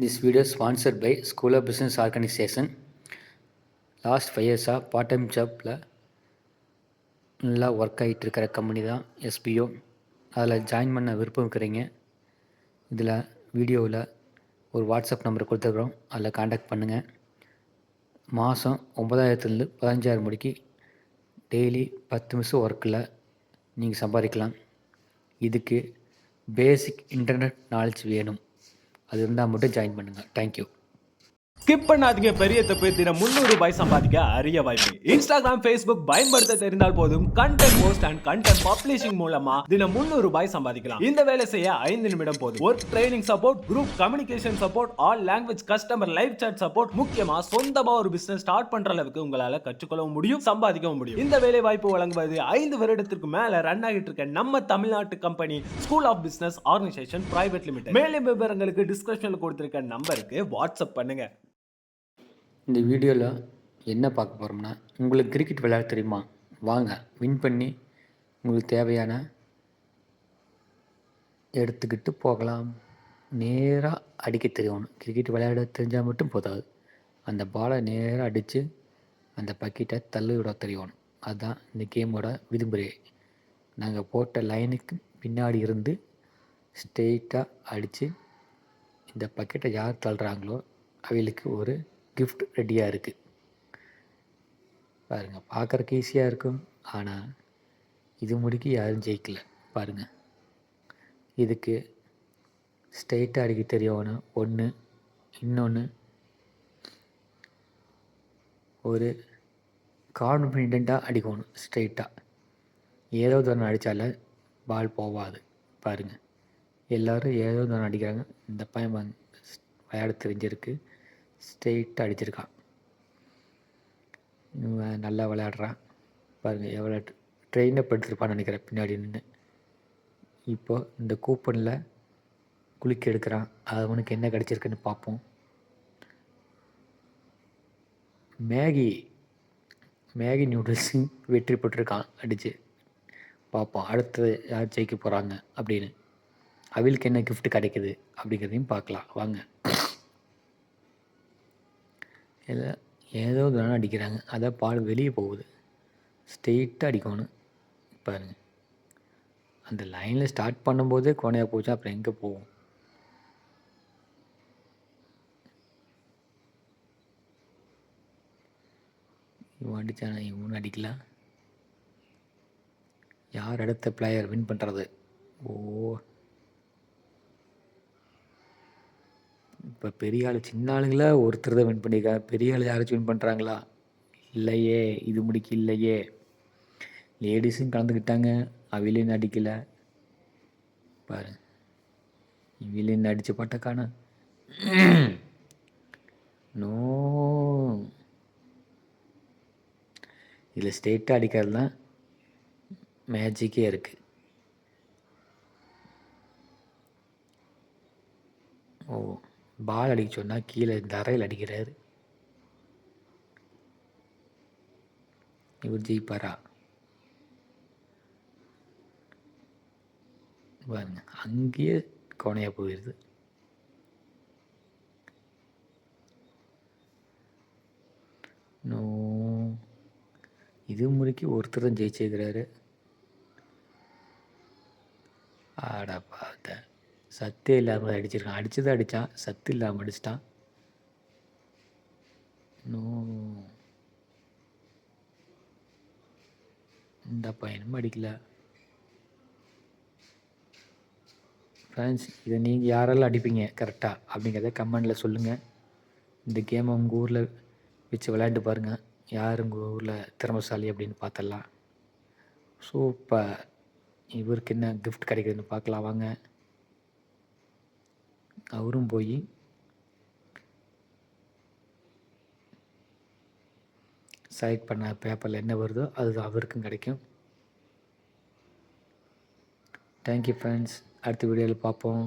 This video is sponsored by School of Business Organization. Last 5 இயர்ஸாக part time ஜாப்பில் நல்லா work ஆகிட்டு இருக்கிற கம்பெனி தான் எஸ்பிஓ. அதில் ஜாயின் பண்ண விருப்பம் இருக்கிறீங்க. இதில் வீடியோவில் ஒரு வாட்ஸ்அப் நம்பர் கொடுத்துருக்குறோம், அதில் காண்டாக்ட் பண்ணுங்கள். மாதம் 9,000லேருந்து 15,000 முடிக்கு டெய்லி 10 நிமிஷம் ஒர்க்கில் நீங்கள் சம்பாதிக்கலாம். இதுக்கு பேசிக் இன்டர்நெட் நாலேஜ் வேணும். அது இருந்தால் மட்டும் ஜாயின் பண்ணுங்கள். தேங்க்யூ. ஸ்கிப் பண்ணாதீங்க, பெரிய தப்பு. தினம் 300 ரூபாய் சம்பாதிக்க அரிய வாய்ப்பு. இன்ஸ்டாகிராம், ஃபேஸ்புக் பயன்படுத்த தெரிந்தால் போதும். Content post and content publishing மூலமா தினம் 300 ரூபாய் சம்பாதிக்கலாம். இந்த வேலை செய்ய 5 நிமிடம் போதும். Work training support, group communication support, all language customer live chat support, முக்கியமா சொந்தமா ஒரு பிசினஸ் ஸ்டார்ட் பண்ற அளவுக்கு உங்களால கற்றுக்கொள்ளவும் முடியும், சம்பாதிக்கவும் முடியும். இந்த வேலை வாய்ப்பு வழங்குவது 5 வருடத்திற்கு மேல ரன் ஆகிட்டு இருக்க நம்ம தமிழ்நாட்டு company school of business organisation private limited. மேலும் விவரங்களுக்கு டிஸ்கிரிப்ஷன்ல கொடுத்திருக்க நம்பருக்கு வாட்ஸ்அப் பண்ணுங்க. இந்த வீடியோவில் என்ன பார்க்க போகிறோம்னா, உங்களுக்கு கிரிக்கெட் விளையாட தெரியுமா? வாங்க வின் பண்ணி உங்களுக்கு தேவையான எடுத்துக்கிட்டு போகலாம். நேராக அடிக்க தெரியணும். கிரிக்கெட் விளையாட தெரிஞ்சால் மட்டும் போதாது, அந்த பாலை நேராக அடித்து அந்த பக்கெட்டை தள்ளி விட தெரியணும். அதுதான் இந்த கேமோட விதிமுறை. நாங்கள் போட்ட லைனுக்கு பின்னாடி இருந்து ஸ்ட்ரெயிட்டாக அடித்து இந்த பக்கெட்டை யார் தள்ளுறாங்களோ அவங்களுக்கு ஒரு கிஃப்ட் ரெடியாக இருக்குது. பாருங்கள், பார்க்குறக்கு ஈஸியாக இருக்கும், ஆனால் இது முடிக்கு யாரும் ஜெயிக்கல. பாருங்கள், இதுக்கு ஸ்ட்ரெயிட்டாக அடிக்க தெரியணும் ஒன்று. இன்னொன்று, ஒரு கான்ஃபிடெண்ட்டாக அடிக்கணும். ஸ்ட்ரெயிட்டாக ஏதோ ஒன்று அடித்தால பால் போகாது. பாருங்கள், எல்லோரும் ஏதோ ஒன்று அடிக்கிறாங்க. இந்த பையன் விளையாட தெரிஞ்சிருக்கு, ஸ்ட்ரெயிட்டாக அடிச்சிருக்கான். இவன் நல்லா விளையாடுறான். பாருங்கள், எவ்வளோ ட்ரெயினை படுத்திருப்பான்னு நினைக்கிறேன் பின்னாடி நின்று. இப்போது இந்த கூப்பனில் குளிக்க எடுக்கிறான். அது அவனுக்கு என்ன கிடச்சிருக்குன்னு பார்ப்போம். மேகி நூடுல்ஸு வெற்றி பெற்றிருக்கான் அடித்து. பார்ப்போம் அடுத்தது யார் ஜெயிக்க போகிறாங்க அப்படின்னு. அவளுக்கு என்ன கிஃப்ட் கிடைக்குது அப்படிங்கிறதையும் பார்க்கலாம் வாங்க. ஏதோ தானே அடிக்கிறாங்க, அதான் பால் வெளியே போகுது. ஸ்ட்ரெயிட்டாக அடிக்கணும். பாருங்கள், அந்த லைனில் ஸ்டார்ட் பண்ணும்போதே கோணையாக போச்சு, அப்புறம் எங்கே போகும்? இவன் அடித்தானா? இவனு அடிக்கலாம். யார் அடுத்த பிளேயர் வின் பண்ணுறது? ஓ, இப்போ பெரிய ஆள் சின்ன ஆளுங்களா ஒருத்தர் தான் வின் பண்ணியிருக்காங்க. பெரிய ஆள் யாராச்சும் வின் பண்ணுறாங்களா? இல்லையே, இது முடிக்க இல்லையே. லேடிஸும் கலந்துக்கிட்டாங்க, அவிலின்னு அடிக்கலை. பாரு, இவிலின்னு அடித்து பட்டக்கான நோ. இதில் ஸ்ட்ரெயிட்டாக அடிக்கிறது தான் மேஜிக்கே இருக்குது. ஓ, பால் அடிக்க சொன்னால் கீழே தரையில் அடிக்கிறாரு. இவர் ஜெயிப்பாரா? பாருங்க, அங்கேயே கோணையாக போயிடுது. நோ, இது முடிக்கு ஒருத்தர் தான் ஜெயிச்சிருக்கிறாரு. ஆடா பார்த்தேன், சத்தே இல்லாமல் அடிச்சிருக்கான். அடித்ததை அடித்தான், சத்து இல்லாமல் அடிச்சிட்டான். நோ, இந்த பையனும் அடிக்கல. ஃப்ரெண்ட்ஸ், இதை நீங்கள் யாரெல்லாம் அடிப்பீங்க கரெக்டாக அப்படிங்கிறத கமெண்டில் சொல்லுங்கள். இந்த கேமை உங்கள் ஊரில் வச்சு விளையாண்டு பாருங்கள். யார் உங்கள் ஊரில் திறமைசாலி அப்படின்னு பார்த்தலாம். சூப்பர். இவருக்கு என்ன கிஃப்ட் கிடைக்குதுன்னு பார்க்கலாம் வாங்க. அவரும் போய் செலக்ட் பண்ண பேப்பரில் என்ன வருதோ அது அவருக்கும் கிடைக்கும். தேங்க்யூ ஃப்ரெண்ட்ஸ், அடுத்த வீடியோவில் பார்ப்போம்.